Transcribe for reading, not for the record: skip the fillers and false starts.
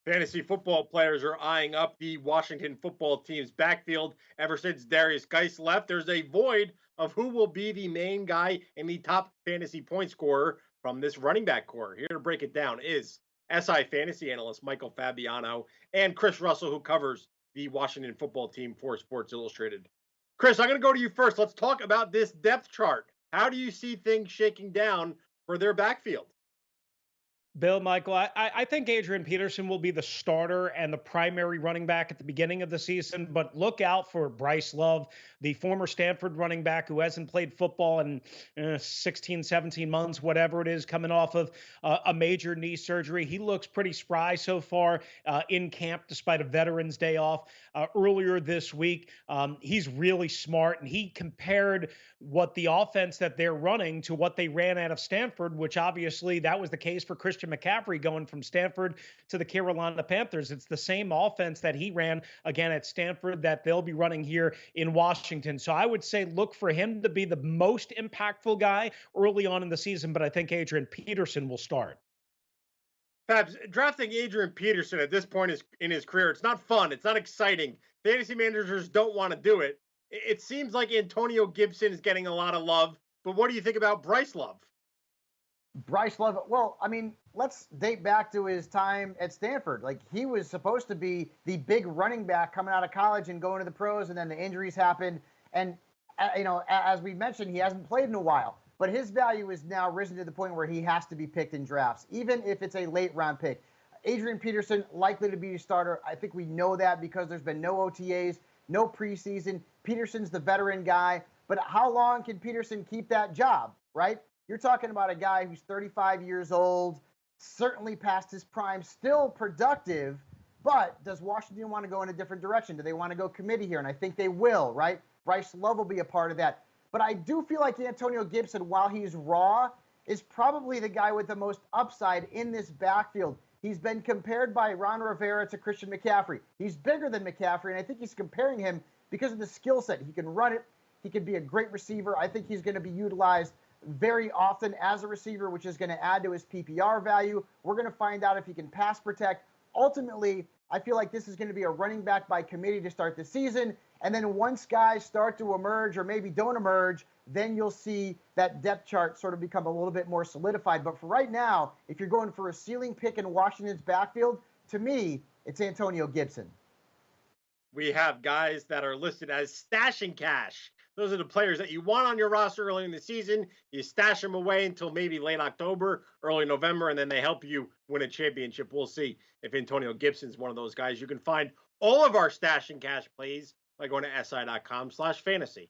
Fantasy football players are eyeing up the Washington football team's backfield. Ever since Darius Geis left, there's a void of who will be the main guy and the top fantasy point scorer from this running back core. Here to break it down is SI fantasy analyst Michael Fabiano and Chris Russell, who covers the Washington football team for Sports Illustrated. Chris, I'm going to go to you first. Let's talk about this depth chart. How do you see things shaking down for their backfield? Bill, Michael, I think Adrian Peterson will be the starter and the primary running back at the beginning of the season, but look out for Bryce Love, the former Stanford running back who hasn't played football in 16, 17 months, whatever it is, coming off of a major knee surgery. He looks pretty spry so far in camp, despite a Veterans Day off earlier this week. He's really smart, and he compared what the offense that they're running to what they ran out of Stanford, which obviously that was the case for Christian McCaffrey going from Stanford to the Carolina Panthers. It's the same offense that he ran again at Stanford that they'll be running here in Washington. So I would say look for him to be the most impactful guy early on in the season, but I think Adrian Peterson will start. Fabs, drafting Adrian Peterson at this point in his career, it's not fun. It's not exciting. Fantasy managers don't want to do it. It seems like Antonio Gibson is getting a lot of love, but what do you think about Bryce Love? Bryce Love, well, I mean, let's date back to his time at Stanford. Like, he was supposed to be the big running back coming out of college and going to the pros, and then the injuries happened. And, as we mentioned, he hasn't played in a while. But his value is now risen to the point where he has to be picked in drafts, even if it's a late round pick. Adrian Peterson, likely to be a starter. I think we know that because there's been no OTAs, no preseason. Peterson's the veteran guy. But how long can Peterson keep that job, right? You're talking about a guy who's 35 years old, certainly past his prime, still productive, but does Washington want to go in a different direction? Do they want to go committee here? And I think they will, right? Bryce Love will be a part of that. But I do feel like Antonio Gibson, while he's raw, is probably the guy with the most upside in this backfield. He's been compared by Ron Rivera to Christian McCaffrey. He's bigger than McCaffrey, and I think he's comparing him because of the skill set. He can run it. He can be a great receiver. I think he's going to be utilized very often as a receiver, which is going to add to his PPR value. We're going to find out if he can pass protect. Ultimately, I feel like this is going to be a running back by committee to start the season. And then once guys start to emerge or maybe don't emerge, then you'll see that depth chart sort of become a little bit more solidified. But for right now, if you're going for a ceiling pick in Washington's backfield, to me, it's Antonio Gibson. We have guys that are listed as stashing cash. Those are the players that you want on your roster early in the season. You stash them away until maybe late October, early November, and then they help you win a championship. We'll see if Antonio Gibson's one of those guys. You can find all of our stash and cash plays by going to si.com/fantasy.